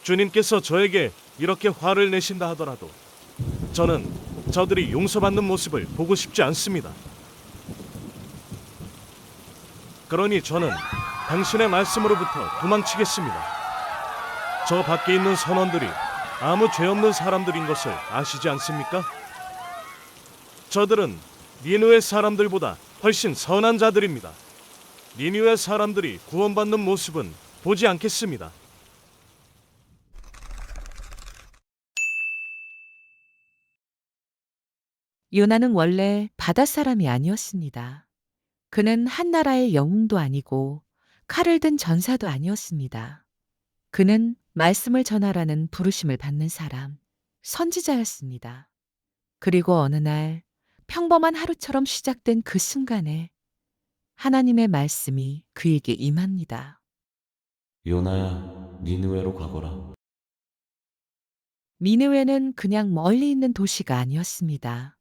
주님께서 저에게 이렇게 화를 내신다 하더라도 저는 저들이 용서받는 모습을 보고 싶지 않습니다. 그러니 저는 당신의 말씀으로부터 도망치겠습니다. 저 밖에 있는 선원들이 아무 죄 없는 사람들인 것을 아시지 않습니까? 저들은 니느웨 사람들보다 훨씬 선한 자들입니다. 니느웨 사람들이 구원받는 모습은 보지 않겠습니다. 요나는 원래 바다 사람이 아니었습니다. 그는 한 나라의 영웅도 아니고 칼을 든 전사도 아니었습니다. 그는 말씀을 전하라는 부르심을 받는 사람, 선지자였습니다. 그리고 어느 날 평범한 하루처럼 시작된 그 순간에 하나님의 말씀이 그에게 임합니다. 요나야, 니느웨로 가거라. 니느웨는 그냥 멀리 있는 도시가 아니었습니다.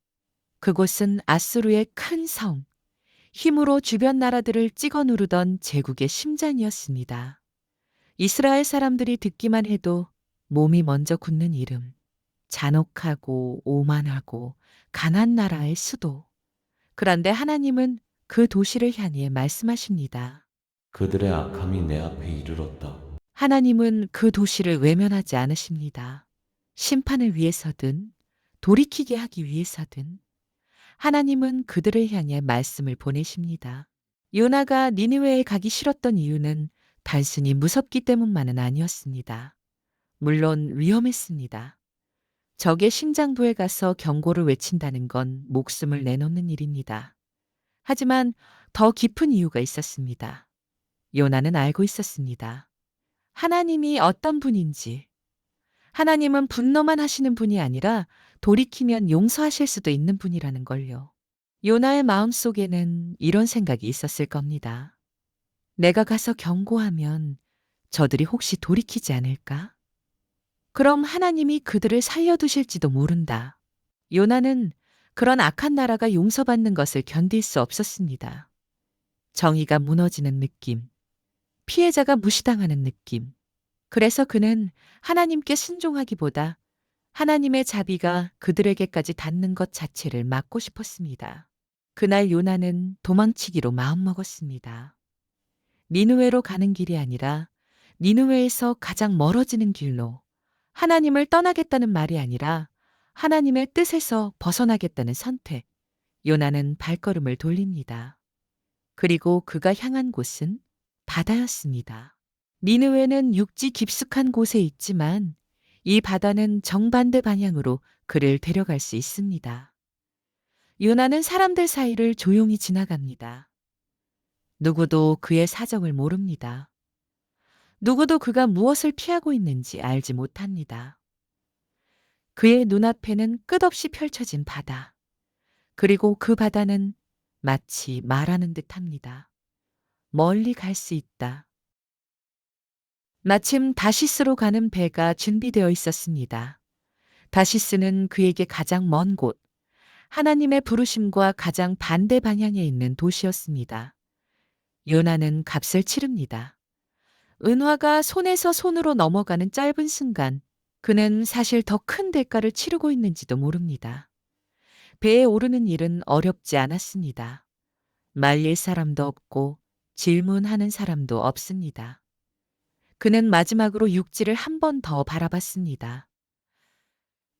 그곳은 아수르의 큰 성, 힘으로 주변 나라들을 찍어 누르던 제국의 심장이었습니다. 이스라엘 사람들이 듣기만 해도 몸이 먼저 굳는 이름, 잔혹하고 오만하고 가난 나라의 수도. 그런데 하나님은 그 도시를 향해 말씀하십니다. 그들의 악함이 내 앞에 이르렀다. 하나님은 그 도시를 외면하지 않으십니다. 심판을 위해서든 돌이키게 하기 위해서든 하나님은 그들을 향해 말씀을 보내십니다. 요나가 니느웨에 가기 싫었던 이유는 단순히 무섭기 때문만은 아니었습니다. 물론 위험했습니다. 적의 심장부에 가서 경고를 외친다는 건 목숨을 내놓는 일입니다. 하지만 더 깊은 이유가 있었습니다. 요나는 알고 있었습니다. 하나님이 어떤 분인지. 하나님은 분노만 하시는 분이 아니라 돌이키면 용서하실 수도 있는 분이라는 걸요. 요나의 마음속에는 이런 생각이 있었을 겁니다. 내가 가서 경고하면 저들이 혹시 돌이키지 않을까? 그럼 하나님이 그들을 살려두실지도 모른다. 요나는 그런 악한 나라가 용서받는 것을 견딜 수 없었습니다. 정의가 무너지는 느낌, 피해자가 무시당하는 느낌. 그래서 그는 하나님께 순종하기보다 하나님의 자비가 그들에게까지 닿는 것 자체를 막고 싶었습니다. 그날 요나는 도망치기로 마음먹었습니다. 니느웨로 가는 길이 아니라 니느웨에서 가장 멀어지는 길로, 하나님을 떠나겠다는 말이 아니라 하나님의 뜻에서 벗어나겠다는 선택. 요나는 발걸음을 돌립니다. 그리고 그가 향한 곳은 바다였습니다. 니느웨는 육지 깊숙한 곳에 있지만 이 바다는 정반대 방향으로 그를 데려갈 수 있습니다. 요나는 사람들 사이를 조용히 지나갑니다. 누구도 그의 사정을 모릅니다. 누구도 그가 무엇을 피하고 있는지 알지 못합니다. 그의 눈앞에는 끝없이 펼쳐진 바다. 그리고 그 바다는 마치 말하는 듯 합니다. 멀리 갈 수 있다. 마침 다시스로 가는 배가 준비되어 있었습니다. 다시스는 그에게 가장 먼 곳, 하나님의 부르심과 가장 반대 방향에 있는 도시였습니다. 요나는 값을 치릅니다. 은화가 손에서 손으로 넘어가는 짧은 순간, 그는 사실 더 큰 대가를 치르고 있는지도 모릅니다. 배에 오르는 일은 어렵지 않았습니다. 말릴 사람도 없고 질문하는 사람도 없습니다. 그는 마지막으로 육지를 한 번 더 바라봤습니다.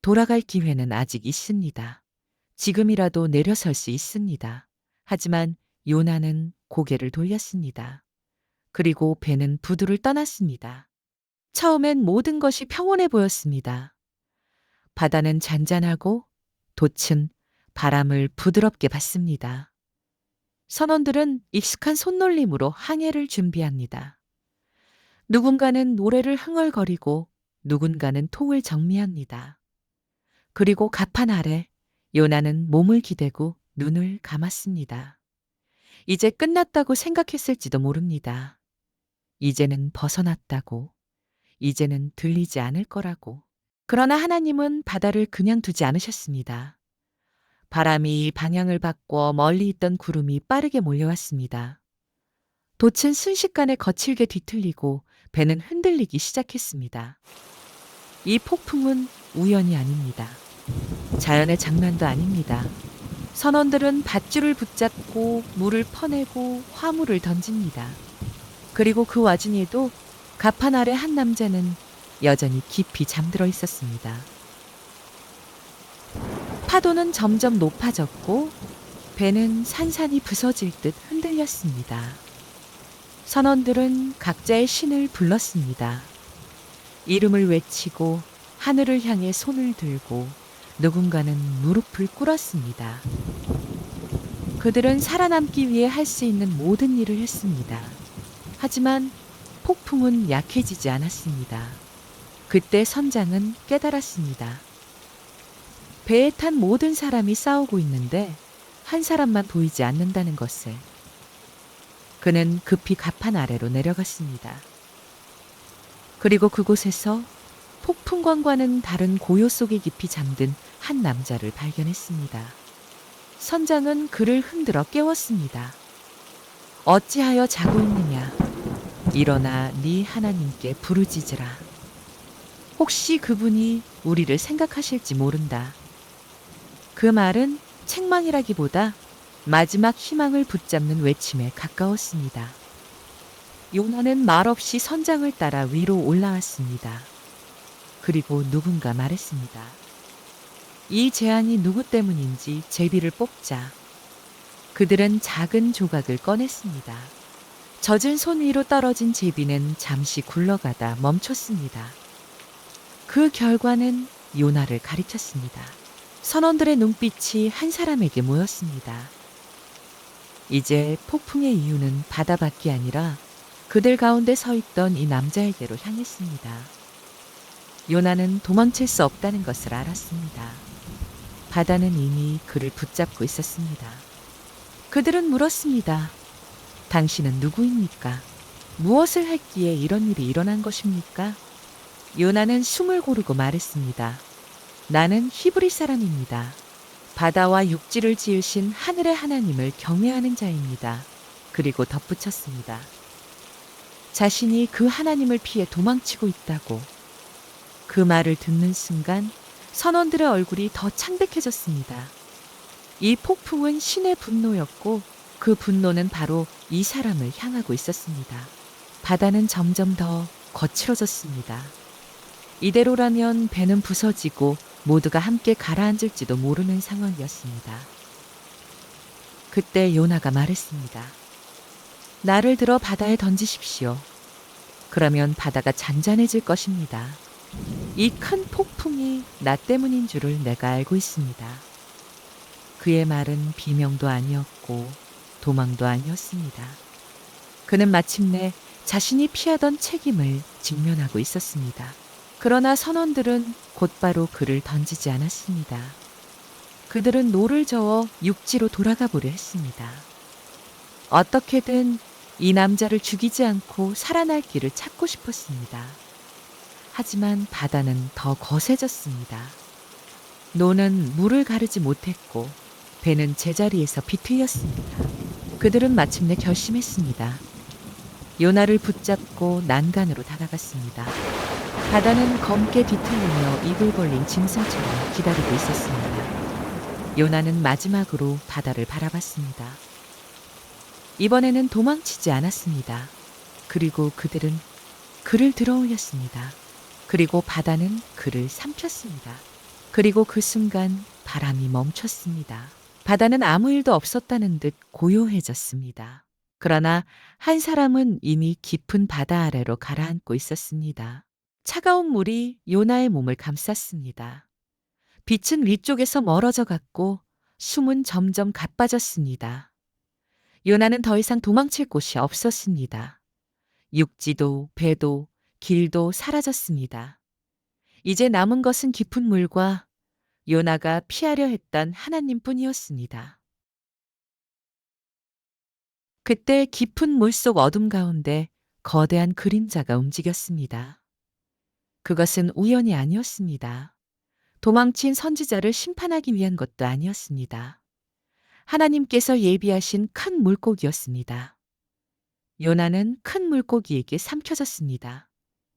돌아갈 기회는 아직 있습니다. 지금이라도 내려설 수 있습니다. 하지만 요나는 고개를 돌렸습니다. 그리고 배는 부두를 떠났습니다. 처음엔 모든 것이 평온해 보였습니다. 바다는 잔잔하고 돛은 바람을 부드럽게 받습니다. 선원들은 익숙한 손놀림으로 항해를 준비합니다. 누군가는 노래를 흥얼거리고 누군가는 통을 정리합니다. 그리고 갑판 아래 요나는 몸을 기대고 눈을 감았습니다. 이제 끝났다고 생각했을지도 모릅니다. 이제는 벗어났다고, 이제는 들리지 않을 거라고. 그러나 하나님은 바다를 그냥 두지 않으셨습니다. 바람이 방향을 바꿔 멀리 있던 구름이 빠르게 몰려왔습니다. 돛은 순식간에 거칠게 뒤틀리고 배는 흔들리기 시작했습니다. 이 폭풍은 우연이 아닙니다. 자연의 장난도 아닙니다. 선원들은 밧줄을 붙잡고 물을 퍼내고 화물을 던집니다. 그리고 그 와중에도 갑판 아래 한 남자는 여전히 깊이 잠들어 있었습니다. 파도는 점점 높아졌고 배는 산산이 부서질 듯 흔들렸습니다. 선원들은 각자의 신을 불렀습니다. 이름을 외치고 하늘을 향해 손을 들고 누군가는 무릎을 꿇었습니다. 그들은 살아남기 위해 할 수 있는 모든 일을 했습니다. 하지만 폭풍은 약해지지 않았습니다. 그때 선장은 깨달았습니다. 배에 탄 모든 사람이 싸우고 있는데 한 사람만 보이지 않는다는 것을. 그는 급히 갑판 아래로 내려갔습니다. 그리고 그곳에서 폭풍광과는 다른 고요 속에 깊이 잠든 한 남자를 발견했습니다. 선장은 그를 흔들어 깨웠습니다. 어찌하여 자고 있느냐? 일어나 네 하나님께 부르짖으라. 혹시 그분이 우리를 생각하실지 모른다. 그 말은 책망이라기보다 마지막 희망을 붙잡는 외침에 가까웠습니다. 요나는 말없이 선장을 따라 위로 올라왔습니다. 그리고 누군가 말했습니다. 이 재앙이 누구 때문인지 제비를 뽑자. 그들은 작은 조각을 꺼냈습니다. 젖은 손 위로 떨어진 제비는 잠시 굴러가다 멈췄습니다. 그 결과는 요나를 가리켰습니다. 선원들의 눈빛이 한 사람에게 모였습니다. 이제 폭풍의 이유는 바다밖이 아니라 그들 가운데 서 있던 이 남자에게로 향했습니다. 요나는 도망칠 수 없다는 것을 알았습니다. 바다는 이미 그를 붙잡고 있었습니다. 그들은 물었습니다. 당신은 누구입니까? 무엇을 했기에 이런 일이 일어난 것입니까? 요나는 숨을 고르고 말했습니다. 나는 히브리 사람입니다. 바다와 육지를 지으신 하늘의 하나님을 경외하는 자입니다. 그리고 덧붙였습니다. 자신이 그 하나님을 피해 도망치고 있다고. 그 말을 듣는 순간 선원들의 얼굴이 더 창백해졌습니다. 이 폭풍은 신의 분노였고 그 분노는 바로 이 사람을 향하고 있었습니다. 바다는 점점 더 거칠어졌습니다. 이대로라면 배는 부서지고 모두가 함께 가라앉을지도 모르는 상황이었습니다. 그때 요나가 말했습니다. 나를 들어 바다에 던지십시오. 그러면 바다가 잔잔해질 것입니다. 이 큰 폭풍이 나 때문인 줄을 내가 알고 있습니다. 그의 말은 비명도 아니었고 도망도 아니었습니다. 그는 마침내 자신이 피하던 책임을 직면하고 있었습니다. 그러나 선원들은 곧바로 그를 던지지 않았습니다. 그들은 노를 저어 육지로 돌아가 보려 했습니다. 어떻게든 이 남자를 죽이지 않고 살아날 길을 찾고 싶었습니다. 하지만 바다는 더 거세졌습니다. 노는 물을 가르지 못했고 배는 제자리에서 비틀렸습니다. 그들은 마침내 결심했습니다. 요나를 붙잡고 난간으로 다가갔습니다. 바다는 검게 뒤틀리며 입을 벌린 짐승처럼 기다리고 있었습니다. 요나는 마지막으로 바다를 바라봤습니다. 이번에는 도망치지 않았습니다. 그리고 그들은 그를 들어올렸습니다. 그리고 바다는 그를 삼켰습니다. 그리고 그 순간 바람이 멈췄습니다. 바다는 아무 일도 없었다는 듯 고요해졌습니다. 그러나 한 사람은 이미 깊은 바다 아래로 가라앉고 있었습니다. 차가운 물이 요나의 몸을 감쌌습니다. 빛은 위쪽에서 멀어져 갔고 숨은 점점 가빠졌습니다. 요나는 더 이상 도망칠 곳이 없었습니다. 육지도 배도 길도 사라졌습니다. 이제 남은 것은 깊은 물과 요나가 피하려 했던 하나님뿐이었습니다. 그때 깊은 물속 어둠 가운데 거대한 그림자가 움직였습니다. 그것은 우연이 아니었습니다. 도망친 선지자를 심판하기 위한 것도 아니었습니다. 하나님께서 예비하신 큰 물고기였습니다. 요나는 큰 물고기에게 삼켜졌습니다.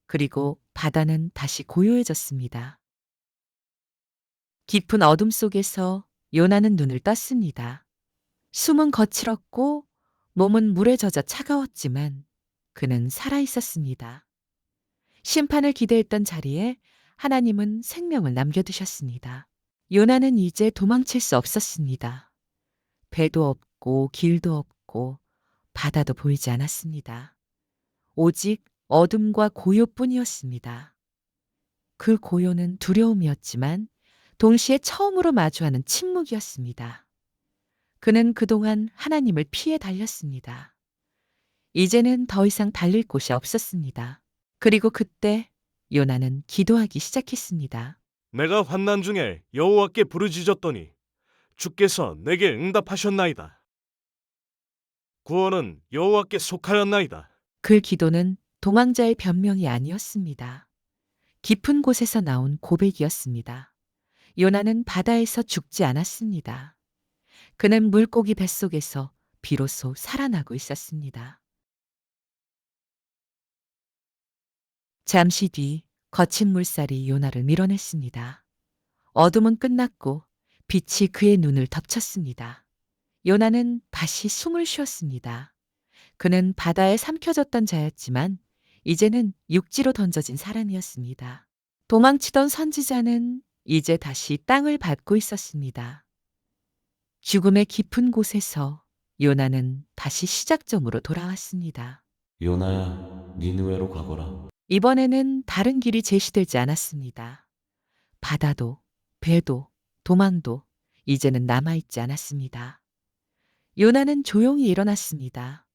그리고 바다는 다시 고요해졌습니다. 깊은 어둠 속에서 요나는 눈을 떴습니다. 숨은 거칠었고 몸은 물에 젖어 차가웠지만 그는 살아 있었습니다. 심판을 기대했던 자리에 하나님은 생명을 남겨두셨습니다. 요나는 이제 도망칠 수 없었습니다. 배도 없고 길도 없고 바다도 보이지 않았습니다. 오직 어둠과 고요뿐이었습니다. 그 고요는 두려움이었지만 동시에 처음으로 마주하는 침묵이었습니다. 그는 그동안 하나님을 피해 달렸습니다. 이제는 더 이상 달릴 곳이 없었습니다. 그리고 그때 요나는 기도하기 시작했습니다. 내가 환난 중에 여호와께 부르짖었더니 주께서 내게 응답하셨나이다. 구원은 여호와께 속하였나이다. 그 기도는 도망자의 변명이 아니었습니다. 깊은 곳에서 나온 고백이었습니다. 요나는 바다에서 죽지 않았습니다. 그는 물고기 뱃속에서 비로소 살아나고 있었습니다. 잠시 뒤 거친 물살이 요나를 밀어냈습니다. 어둠은 끝났고 빛이 그의 눈을 덮쳤습니다. 요나는 다시 숨을 쉬었습니다. 그는 바다에 삼켜졌던 자였지만 이제는 육지로 던져진 사람이었습니다. 도망치던 선지자는 이제 다시 땅을 밟고 있었습니다. 죽음의 깊은 곳에서 요나는 다시 시작점으로 돌아왔습니다. 요나야, 니느웨로 가거라. 이번에는 다른 길이 제시되지 않았습니다. 바다도, 배도, 도망도 이제는 남아있지 않았습니다. 요나는 조용히 일어났습니다.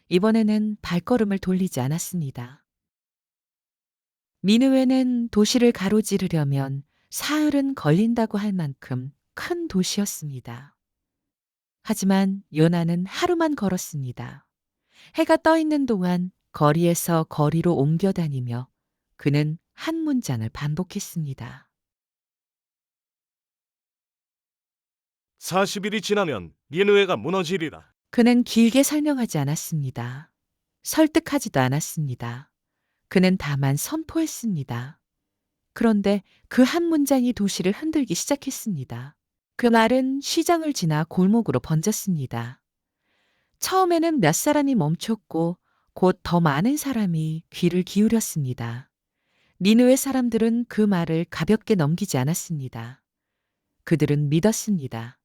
이번에는 발걸음을 돌리지 않았습니다. 니느웨는 도시를 가로지르려면 사흘은 걸린다고 할 만큼 큰 도시였습니다. 하지만 요나는 하루만 걸었습니다. 해가 떠 있는 동안 거리에서 거리로 옮겨 다니며 그는 한 문장을 반복했습니다. 40일이 지나면 니느웨가 무너지리라. 그는 길게 설명하지 않았습니다. 설득하지도 않았습니다. 그는 다만 선포했습니다. 그런데 그 한 문장이 도시를 흔들기 시작했습니다. 그 말은 시장을 지나 골목으로 번졌습니다. 처음에는 몇 사람이 멈췄고 곧 더 많은 사람이 귀를 기울였습니다. 니느웨 사람들은 그 말을 가볍게 넘기지 않았습니다. 그들은 믿었습니다.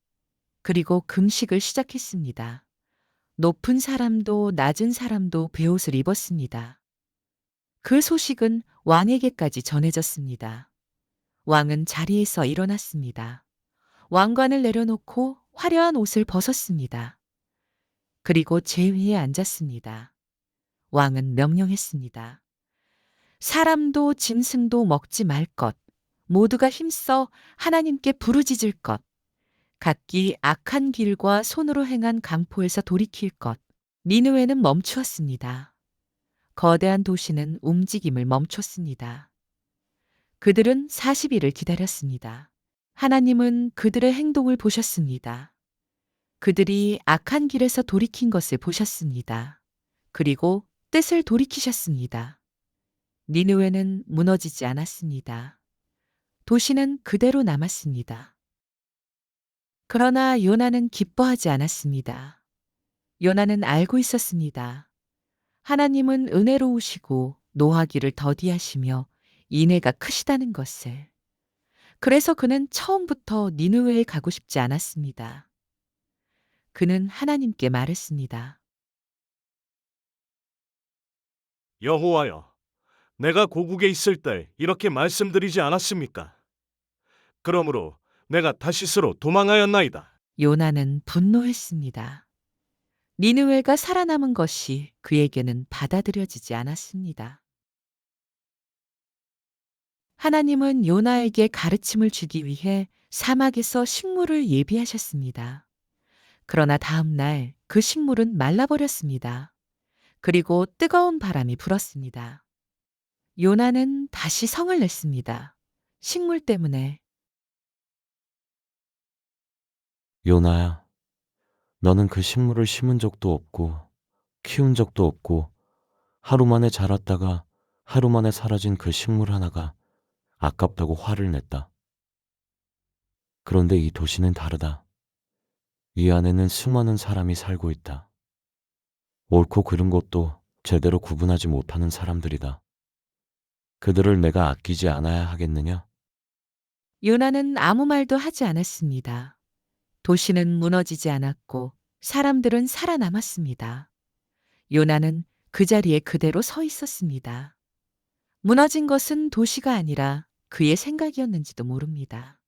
그리고 금식을 시작했습니다. 높은 사람도 낮은 사람도 베옷을 입었습니다. 그 소식은 왕에게까지 전해졌습니다. 왕은 자리에서 일어났습니다. 왕관을 내려놓고 화려한 옷을 벗었습니다. 그리고 제위에 앉았습니다. 왕은 명령했습니다. 사람도 짐승도 먹지 말 것, 모두가 힘써 하나님께 부르짖을 것, 각기 악한 길과 손으로 행한 강포에서 돌이킬 것. 니느웨는 멈추었습니다. 거대한 도시는 움직임을 멈췄습니다. 그들은 40일을 기다렸습니다. 하나님은 그들의 행동을 보셨습니다. 그들이 악한 길에서 돌이킨 것을 보셨습니다. 그리고 뜻을 돌이키셨습니다. 니느웨는 무너지지 않았습니다. 도시는 그대로 남았습니다. 그러나 요나는 기뻐하지 않았습니다. 요나는 알고 있었습니다. 하나님은 은혜로우시고 노하기를 더디하시며 인애가 크시다는 것을. 그래서 그는 처음부터 니느웨에 가고 싶지 않았습니다. 그는 하나님께 말했습니다. 여호와여, 내가 고국에 있을 때 이렇게 말씀드리지 않았습니까? 그러므로 내가 다시스로 도망하였나이다. 요나는 분노했습니다. 니느웨가 살아남은 것이 그에게는 받아들여지지 않았습니다. 하나님은 요나에게 가르침을 주기 위해 사막에서 식물을 예비하셨습니다. 그러나 다음 날 그 식물은 말라버렸습니다. 그리고 뜨거운 바람이 불었습니다. 요나는 다시 성을 냈습니다. 식물 때문에. 요나야, 너는 그 식물을 심은 적도 없고, 키운 적도 없고, 하루 만에 자랐다가 하루 만에 사라진 그 식물 하나가 아깝다고 화를 냈다. 그런데 이 도시는 다르다. 이 안에는 수많은 사람이 살고 있다. 옳고 그른 것도 제대로 구분하지 못하는 사람들이다. 그들을 내가 아끼지 않아야 하겠느냐? 요나는 아무 말도 하지 않았습니다. 도시는 무너지지 않았고 사람들은 살아남았습니다. 요나는 그 자리에 그대로 서 있었습니다. 무너진 것은 도시가 아니라 그의 생각이었는지도 모릅니다.